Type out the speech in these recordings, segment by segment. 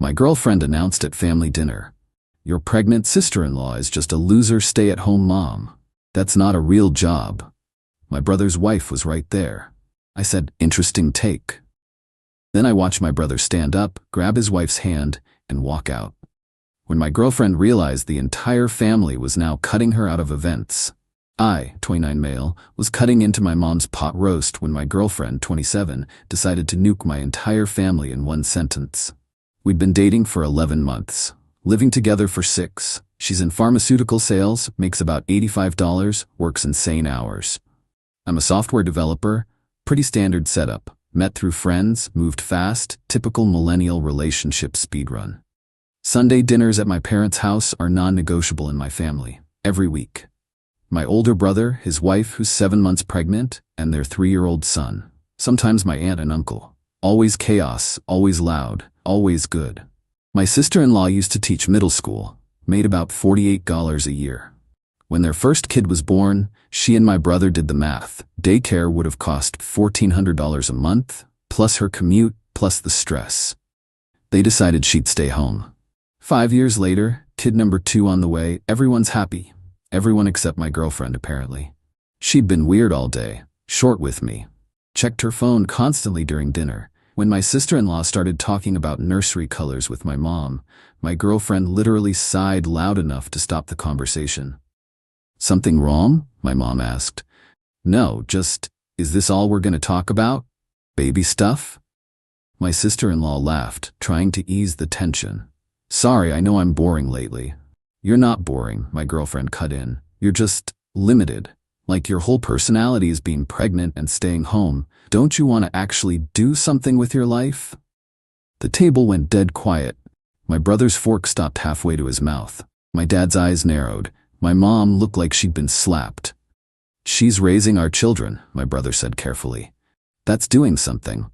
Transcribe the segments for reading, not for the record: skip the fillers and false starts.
My girlfriend announced at family dinner, "Your pregnant sister-in-law is just a loser stay-at-home mom. That's not a real job." My brother's wife was right there. I said, "Interesting take." Then I watched my brother stand up, grab his wife's hand, and walk out. When my girlfriend realized the entire family was now cutting her out of events, I, 29 male, was cutting into my mom's pot roast when my girlfriend, 27, decided to nuke my entire family in one sentence. We'd been dating for 11 months, living together for 6. She's in pharmaceutical sales, makes about $85, works insane hours. I'm a software developer, pretty standard setup. Met through friends, moved fast, typical millennial relationship speedrun. Sunday dinners at my parents' house are non-negotiable in my family, every week. My older brother, his wife who's 7 months pregnant, and their 3-year-old son. Sometimes my aunt and uncle. Always chaos, always loud, always good. My sister-in-law used to teach middle school, made about $48 a year. When their first kid was born, she and my brother did the math. Daycare would have cost $1,400 a month, plus her commute, plus the stress. They decided she'd stay home. 5 years later, kid number 2 on the way, everyone's happy. Everyone except my girlfriend, apparently. She'd been weird all day, short with me. Checked her phone constantly during dinner. When my sister-in-law started talking about nursery colors with my mom, my girlfriend literally sighed loud enough to stop the conversation. "Something wrong?" my mom asked. "No, just, is this all we're going to talk about? Baby stuff?" My sister-in-law laughed, trying to ease the tension. "Sorry, I know I'm boring lately." "You're not boring," my girlfriend cut in. "You're just limited. Like your whole personality is being pregnant and staying home. Don't you want to actually do something with your life?" The table went dead quiet. My brother's fork stopped halfway to his mouth. My dad's eyes narrowed. My mom looked like she'd been slapped. "She's raising our children," my brother said carefully. "That's doing something."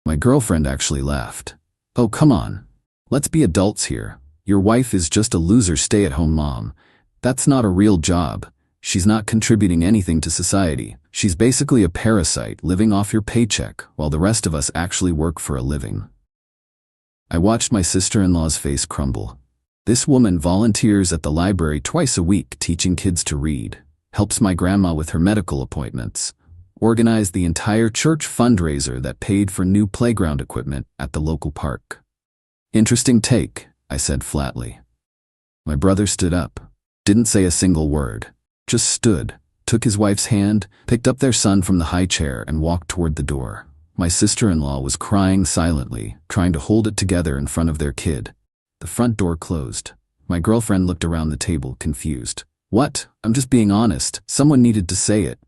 My girlfriend actually laughed. "Oh, come on. Let's be adults here. Your wife is just a loser stay-at-home mom. That's not a real job. She's not contributing anything to society. She's basically a parasite living off your paycheck while the rest of us actually work for a living." I watched my sister-in-law's face crumble. This woman volunteers at the library twice a week teaching kids to read, helps my grandma with her medical appointments, organized the entire church fundraiser that paid for new playground equipment at the local park. "Interesting take," I said flatly. My brother stood up, didn't say a single word, just stood, took his wife's hand, picked up their son from the high chair and walked toward the door. My sister-in-law was crying silently, trying to hold it together in front of their kid. The front door closed. My girlfriend looked around the table, confused. "What? I'm just being honest. Someone needed to say it."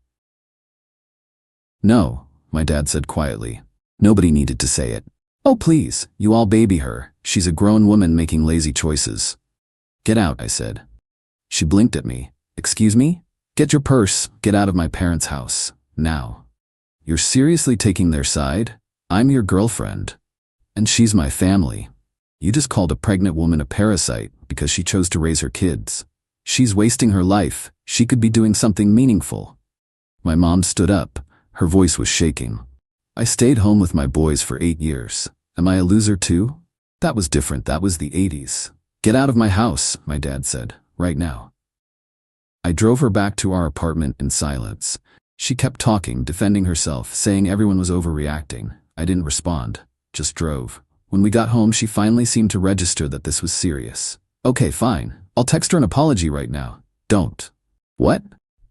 "No," my dad said quietly. "Nobody needed to say it. Oh please, you all baby her. She's a grown woman making lazy choices." "Get out," I said. She blinked at me. "Excuse me? Get your purse, get out of my parents' house, now." "You're seriously taking their side? I'm your girlfriend. And she's my family. You just called a pregnant woman a parasite because she chose to raise her kids. She's wasting her life. She could be doing something meaningful." My mom stood up. Her voice was shaking. "I stayed home with my boys for 8 years. Am I a loser too? That was different. That was the 80s. Get out of my house," my dad said, "right now." I drove her back to our apartment in silence. She kept talking, defending herself, saying everyone was overreacting. I didn't respond, just drove. When we got home, she finally seemed to register that this was serious. "Okay, fine. I'll text her an apology right now." "Don't." "What?"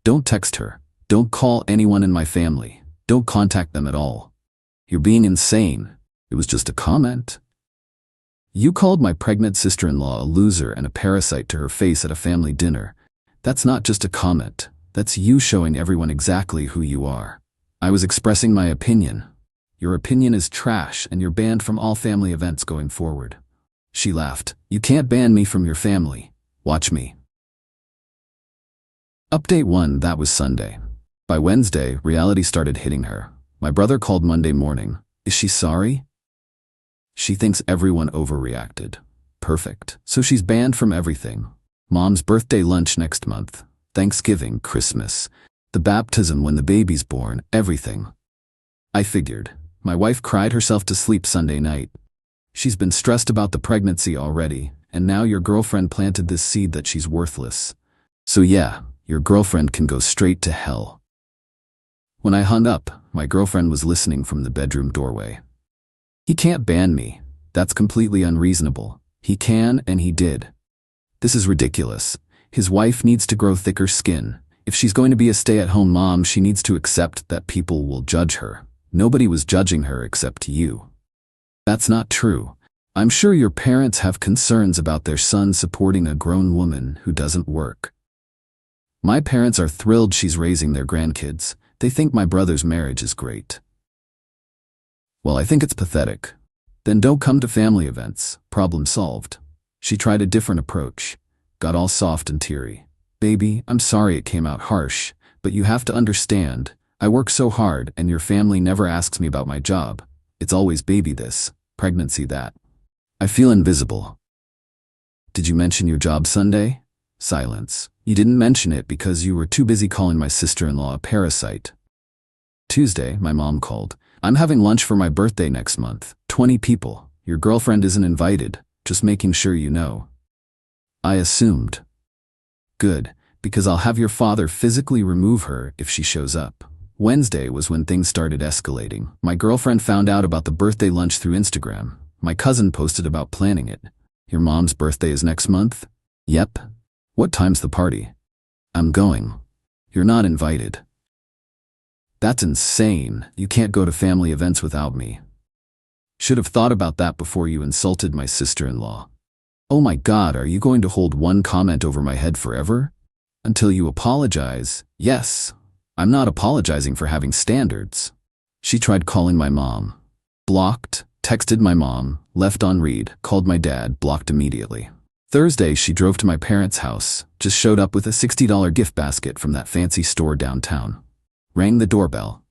"Don't text her. Don't call anyone in my family. Don't contact them at all. You're being insane. It was just a comment." "You called my pregnant sister-in-law a loser and a parasite to her face at a family dinner. That's not just a comment. That's you showing everyone exactly who you are." "I was expressing my opinion." "Your opinion is trash and you're banned from all family events going forward." She laughed. "You can't ban me from your family. Watch me." Update 1, that was Sunday. By Wednesday, reality started hitting her. My brother called Monday morning. "Is she sorry?" "She thinks everyone overreacted." "Perfect. So she's banned from everything. Mom's birthday lunch next month. Thanksgiving, Christmas. The baptism when the baby's born, everything." I figured. My wife cried herself to sleep Sunday night. She's been stressed about the pregnancy already, and now your girlfriend planted this seed that she's worthless. So yeah, your girlfriend can go straight to hell." When I hung up, my girlfriend was listening from the bedroom doorway. "He can't ban me. That's completely unreasonable. He can, and he did. This is ridiculous. His wife needs to grow thicker skin. If she's going to be a stay-at-home mom, she needs to accept that people will judge her. Nobody was judging her except you." "That's not true. I'm sure your parents have concerns about their son supporting a grown woman who doesn't work." "My parents are thrilled she's raising their grandkids. They think my brother's marriage is great." "Well, I think it's pathetic. Then don't come to family events. Problem solved." She tried a different approach. Got all soft and teary. "Baby, I'm sorry it came out harsh, but you have to understand. I work so hard and your family never asks me about my job. It's always baby this, pregnancy that. I feel invisible." "Did you mention your job Sunday?" Silence. "You didn't mention it because you were too busy calling my sister-in-law a parasite." Tuesday, my mom called. "I'm having lunch for my birthday next month. 20 people. Your girlfriend isn't invited. Just making sure you know." I assumed. "Good, because I'll have your father physically remove her if she shows up." Wednesday was when things started escalating. My girlfriend found out about the birthday lunch through Instagram. My cousin posted about planning it. "Your mom's birthday is next month?" "Yep." "What time's the party?" "I'm going." "You're not invited." "That's insane. You can't go to family events without me." "Should have thought about that before you insulted my sister-in-law." "Oh my God, are you going to hold one comment over my head forever? Until you apologize." "Yes. I'm not apologizing for having standards." She tried calling my mom. Blocked, texted my mom, left on read, called my dad, blocked immediately. Thursday, she drove to my parents' house, just showed up with a $60 gift basket from that fancy store downtown. Rang the doorbell.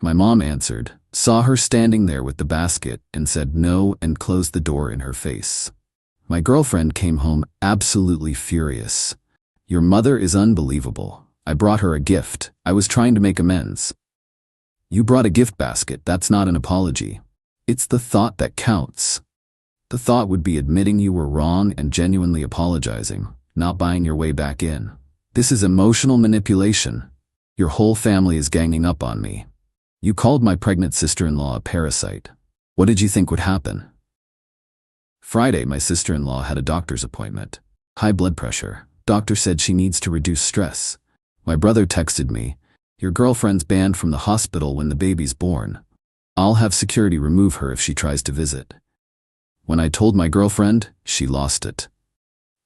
My mom answered, saw her standing there with the basket, and said no and closed the door in her face. My girlfriend came home absolutely furious. "Your mother is unbelievable. I brought her a gift. I was trying to make amends." "You brought a gift basket. That's not an apology. It's the thought that counts." The thought would be admitting you were wrong and genuinely apologizing, not buying your way back in. This is emotional manipulation. Your whole family is ganging up on me. You called my pregnant sister-in-law a parasite. What did you think would happen? Friday, my sister-in-law had a doctor's appointment. High blood pressure. Doctor said she needs to reduce stress. My brother texted me, "Your girlfriend's banned from the hospital when the baby's born. I'll have security remove her if she tries to visit." When I told my girlfriend, she lost it.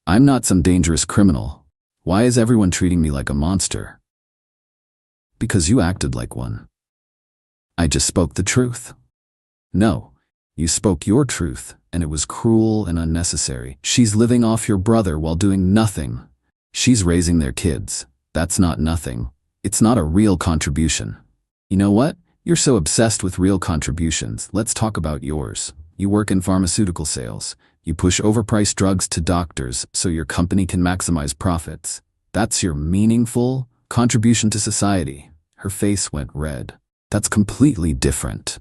"I'm not some dangerous criminal. Why is everyone treating me like a monster?" "Because you acted like one." "I just spoke the truth." "No, you spoke your truth, and it was cruel and unnecessary. She's living off your brother while doing nothing. She's raising their kids. That's not nothing. It's not a real contribution." "You know what? You're so obsessed with real contributions. Let's talk about yours. You work in pharmaceutical sales. You push overpriced drugs to doctors so your company can maximize profits. That's your meaningful contribution to society." Her face went red. "That's completely different."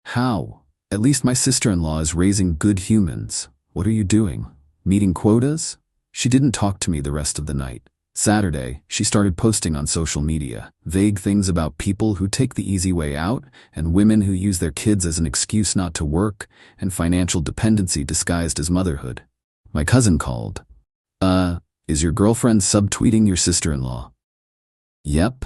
"How? At least my sister-in-law is raising good humans. What are you doing? Meeting quotas?" She didn't talk to me the rest of the night. Saturday, she started posting on social media, vague things about people who take the easy way out, and women who use their kids as an excuse not to work, and financial dependency disguised as motherhood. My cousin called. Is your girlfriend subtweeting your sister-in-law?" "Yep."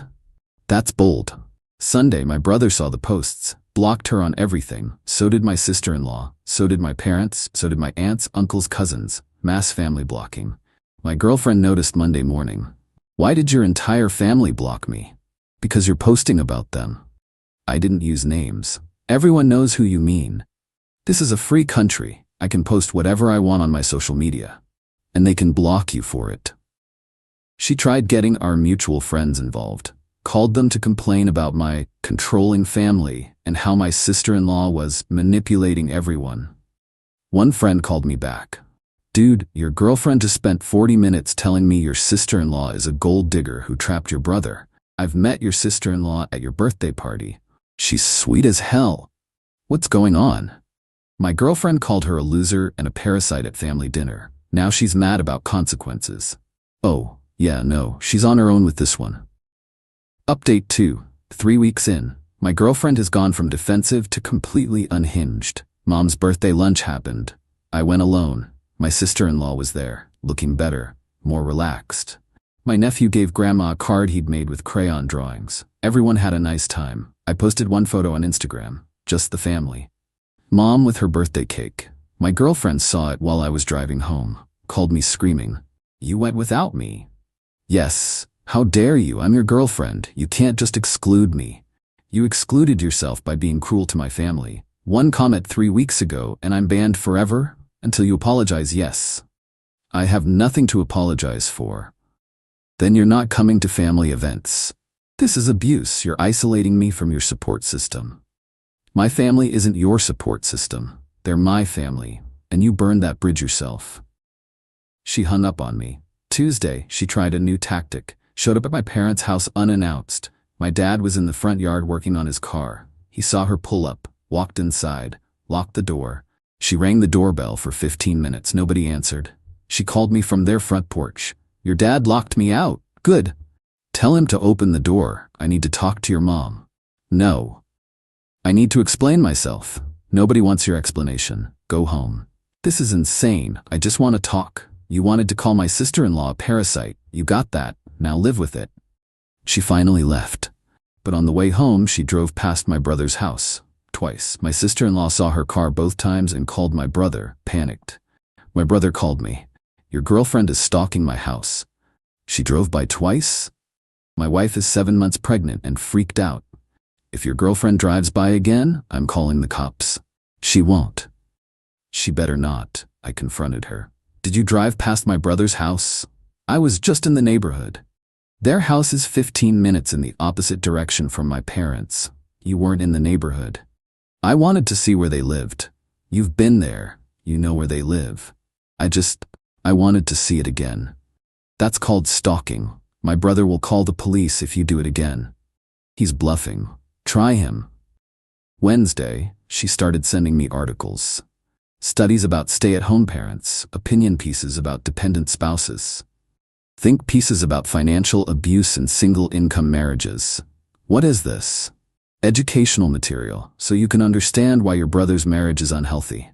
"That's bold." Sunday, my brother saw the posts, blocked her on everything. So did my sister-in-law, so did my parents, so did my aunts, uncles, cousins. Mass family blocking. My girlfriend noticed Monday morning. "Why did your entire family block me?" "Because you're posting about them." I didn't use names. "Everyone knows who you mean. This is a free country. I can post whatever I want on my social media. And they can block you for it." She tried getting our mutual friends involved, called them to complain about my controlling family and how my sister-in-law was manipulating everyone. One friend called me back. "Dude, your girlfriend just spent 40 minutes telling me your sister-in-law is a gold digger who trapped your brother. I've met your sister-in-law at your birthday party. She's sweet as hell. What's going on?" My girlfriend called her a loser and a parasite at family dinner. Now she's mad about consequences. Oh, yeah, no, she's on her own with this one. Update 2. 3 weeks in. My girlfriend has gone from defensive to completely unhinged. Mom's birthday lunch happened. I went alone. My sister-in-law was there, looking better, more relaxed. My nephew gave Grandma a card he'd made with crayon drawings. Everyone had a nice time. I posted one photo on Instagram, just the family. Mom with her birthday cake. My girlfriend saw it while I was driving home, called me screaming. You went without me. Yes, how dare you? I'm your girlfriend. You can't just exclude me. You excluded yourself by being cruel to my family. One comment 3 weeks ago and I'm banned forever? Until you apologize, yes. I have nothing to apologize for. Then you're not coming to family events. This is abuse. You're isolating me from your support system. My family isn't your support system. They're my family, and you burned that bridge yourself. She hung up on me. Tuesday, she tried a new tactic. Showed up at my parents' house unannounced. My dad was in the front yard working on his car. He saw her pull up, walked inside, locked the door. She rang the doorbell for 15 minutes. Nobody answered. She called me from their front porch. Your dad locked me out. Good. Tell him to open the door. I need to talk to your mom. No. I need to explain myself. Nobody wants your explanation. Go home. This is insane. I just want to talk. You wanted to call my sister-in-law a parasite. You got that. Now live with it. She finally left. But on the way home, she drove past my brother's house. Twice. My sister-in-law saw her car both times and called my brother, panicked. My brother called me. Your girlfriend is stalking my house. She drove by twice? My wife is 7 months pregnant and freaked out. If your girlfriend drives by again, I'm calling the cops. She won't. She better not, I confronted her. Did you drive past my brother's house? I was just in the neighborhood. Their house is 15 minutes in the opposite direction from my parents. You weren't in the neighborhood. I wanted to see where they lived. You've been there. You know where they live. I wanted to see it again. That's called stalking. My brother will call the police if you do it again. He's bluffing. Try him. Wednesday, she started sending me articles. Studies about stay-at-home parents, opinion pieces about dependent spouses. Think pieces about financial abuse and single-income marriages. What is this? Educational material, so you can understand why your brother's marriage is unhealthy.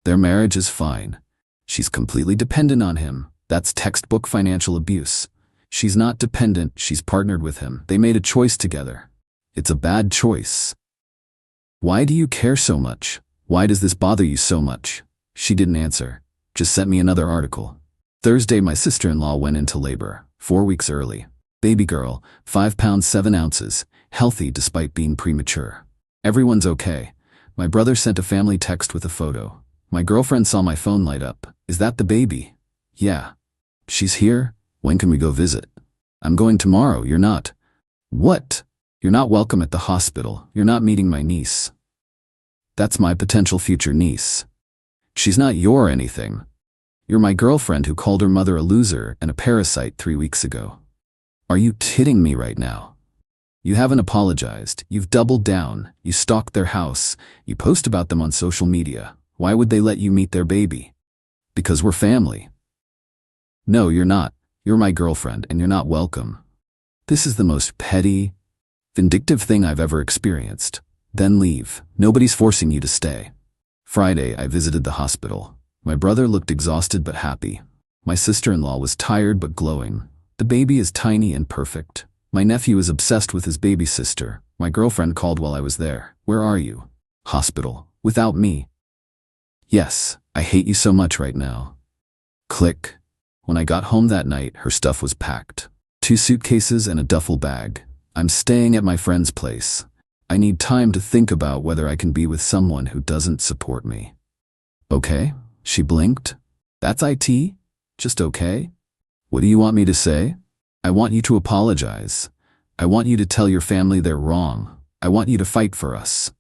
Their marriage is fine. She's completely dependent on him. That's textbook financial abuse. She's not dependent, she's partnered with him. They made a choice together. It's a bad choice. Why do you care so much? Why does this bother you so much? She didn't answer. Just sent me another article. Thursday, my sister-in-law went into labor, 4 weeks early. Baby girl, 5 pounds 7 ounces, healthy despite being premature. Everyone's okay. My brother sent a family text with a photo. My girlfriend saw my phone light up. Is that the baby? Yeah. She's here? When can we go visit? I'm going tomorrow. You're not. What? You're not welcome at the hospital. You're not meeting my niece. That's my potential future niece. She's not your anything. You're my girlfriend who called her mother a loser and a parasite 3 weeks ago. Are you kidding me right now? You haven't apologized. You've doubled down. You stalked their house. You post about them on social media. Why would they let you meet their baby? Because we're family. No, you're not. You're my girlfriend and you're not welcome. This is the most petty, vindictive thing I've ever experienced. Then leave. Nobody's forcing you to stay. Friday, I visited the hospital. My brother looked exhausted but happy. My sister-in-law was tired but glowing. The baby is tiny and perfect. My nephew is obsessed with his baby sister. My girlfriend called while I was there. Where are you? Hospital. Without me. Yes, I hate you so much right now. Click. When I got home that night, her stuff was packed. 2 suitcases and a duffel bag. I'm staying at my friend's place. I need time to think about whether I can be with someone who doesn't support me. Okay? She blinked. That's IT? Just okay? What do you want me to say? I want you to apologize. I want you to tell your family they're wrong. I want you to fight for us.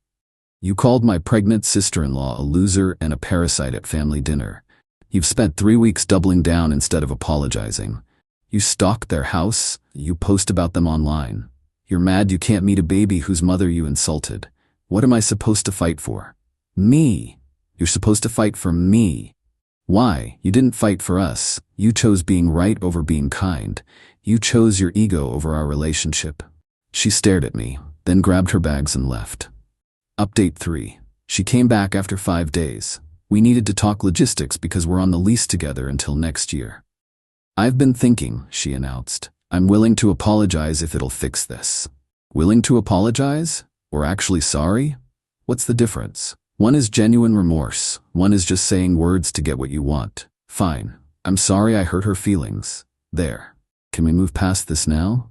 You called my pregnant sister-in-law a loser and a parasite at family dinner. You've spent 3 weeks doubling down instead of apologizing. You stalked their house. You post about them online. You're mad you can't meet a baby whose mother you insulted. What am I supposed to fight for? Me. You're supposed to fight for me. Why? You didn't fight for us. You chose being right over being kind. You chose your ego over our relationship. She stared at me, then grabbed her bags and left. Update 3. She came back after 5 days. We needed to talk logistics because we're on the lease together until next year. I've been thinking, she announced. I'm willing to apologize if it'll fix this. Willing to apologize? Or actually sorry? What's the difference? One is genuine remorse. One is just saying words to get what you want. Fine. I'm sorry I hurt her feelings. There. Can we move past this now?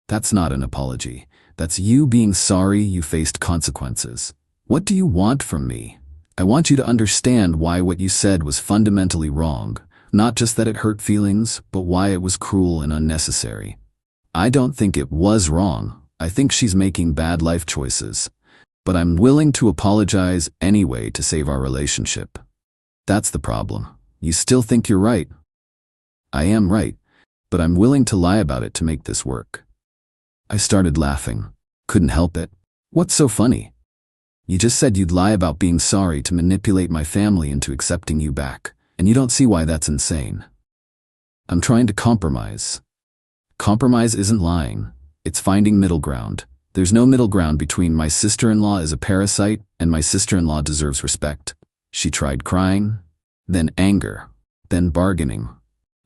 That's not an apology. That's you being sorry you faced consequences. What do you want from me? I want you to understand why what you said was fundamentally wrong. Not just that it hurt feelings, but why it was cruel and unnecessary. I don't think it was wrong. I think she's making bad life choices. But I'm willing to apologize anyway to save our relationship. That's the problem. You still think you're right. I am right, but I'm willing to lie about it to make this work. I started laughing. Couldn't help it. What's so funny? You just said you'd lie about being sorry to manipulate my family into accepting you back, and you don't see why that's insane. I'm trying to compromise. Compromise isn't lying. It's finding middle ground. There's no middle ground between my sister-in-law is a parasite and my sister-in-law deserves respect. She tried crying, then anger, then bargaining,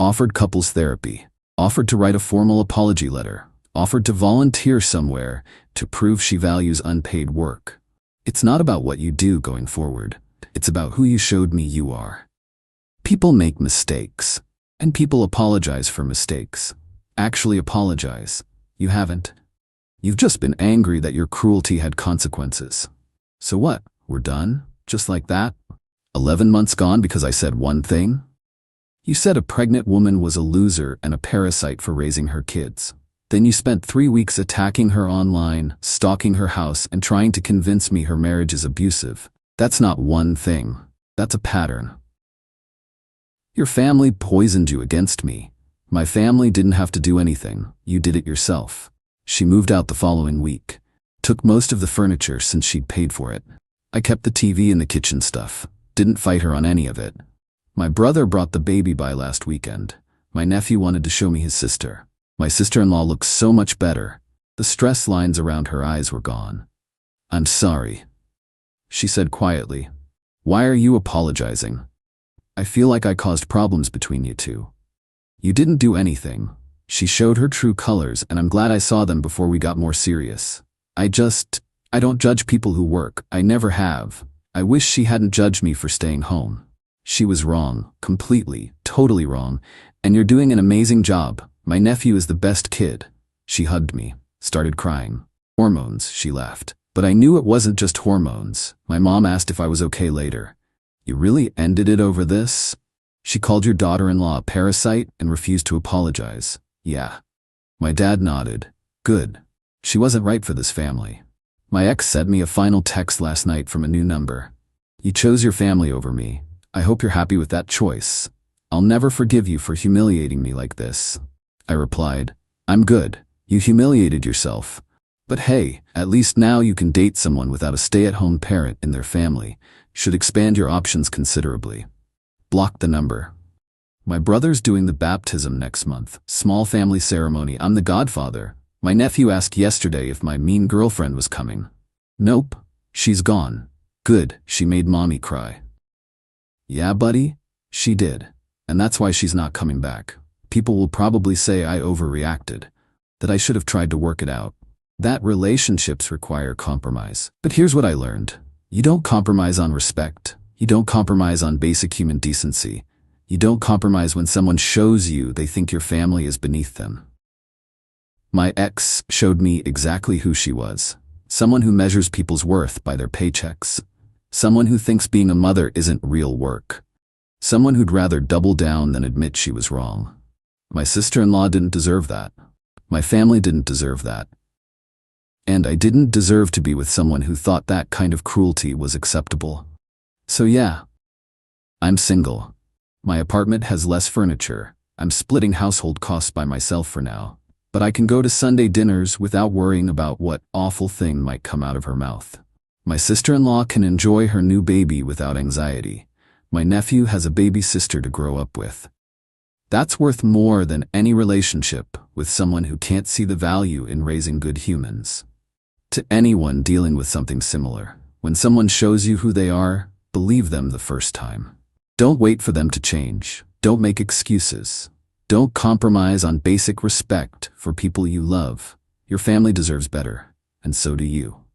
offered couples therapy, offered to write a formal apology letter, offered to volunteer somewhere to prove she values unpaid work. It's not about what you do going forward. It's about who you showed me you are. People make mistakes, and people apologize for mistakes. Actually apologize. You haven't. You've just been angry that your cruelty had consequences. So what? We're done? Just like that? 11 months gone because I said one thing? You said a pregnant woman was a loser and a parasite for raising her kids. Then you spent 3 weeks attacking her online, stalking her house, and trying to convince me her marriage is abusive. That's not one thing. That's a pattern. Your family poisoned you against me. My family didn't have to do anything. You did it yourself. She moved out the following week. Took most of the furniture since she'd paid for it. I kept the TV and the kitchen stuff. Didn't fight her on any of it. My brother brought the baby by last weekend. My nephew wanted to show me his sister. My sister-in-law looks so much better. The stress lines around her eyes were gone. I'm sorry, she said quietly. Why are you apologizing? I feel like I caused problems between you two. You didn't do anything. She showed her true colors, and I'm glad I saw them before we got more serious. I don't judge people who work. I never have. I wish she hadn't judged me for staying home. She was wrong, completely, totally wrong, and you're doing an amazing job. My nephew is the best kid. She hugged me, started crying. Hormones, she laughed. But I knew it wasn't just hormones. My mom asked if I was okay later. You really ended it over this? She called your daughter-in-law a parasite and refused to apologize. Yeah. My dad nodded. Good. She wasn't right for this family. My ex sent me a final text last night from a new number. You chose your family over me. I hope you're happy with that choice. I'll never forgive you for humiliating me like this. I replied, I'm good. You humiliated yourself. But hey, at least now you can date someone without a stay-at-home parent in their family. Should expand your options considerably. Block the number. My brother's doing the baptism next month. Small family ceremony. I'm the godfather. My nephew asked yesterday if my mean girlfriend was coming. Nope. She's gone. Good. She made mommy cry. Yeah, buddy? She did. And that's why she's not coming back. People will probably say I overreacted. That I should have tried to work it out. That relationships require compromise. But here's what I learned. You don't compromise on respect. You don't compromise on basic human decency. You don't compromise when someone shows you they think your family is beneath them. My ex showed me exactly who she was. Someone who measures people's worth by their paychecks. Someone who thinks being a mother isn't real work. Someone who'd rather double down than admit she was wrong. My sister-in-law didn't deserve that. My family didn't deserve that. And I didn't deserve to be with someone who thought that kind of cruelty was acceptable. So yeah, I'm single. My apartment has less furniture. I'm splitting household costs by myself for now. But I can go to Sunday dinners without worrying about what awful thing might come out of her mouth. My sister-in-law can enjoy her new baby without anxiety. My nephew has a baby sister to grow up with. That's worth more than any relationship with someone who can't see the value in raising good humans. To anyone dealing with something similar, when someone shows you who they are, believe them the first time. Don't wait for them to change. Don't make excuses. Don't compromise on basic respect for people you love. Your family deserves better, and so do you.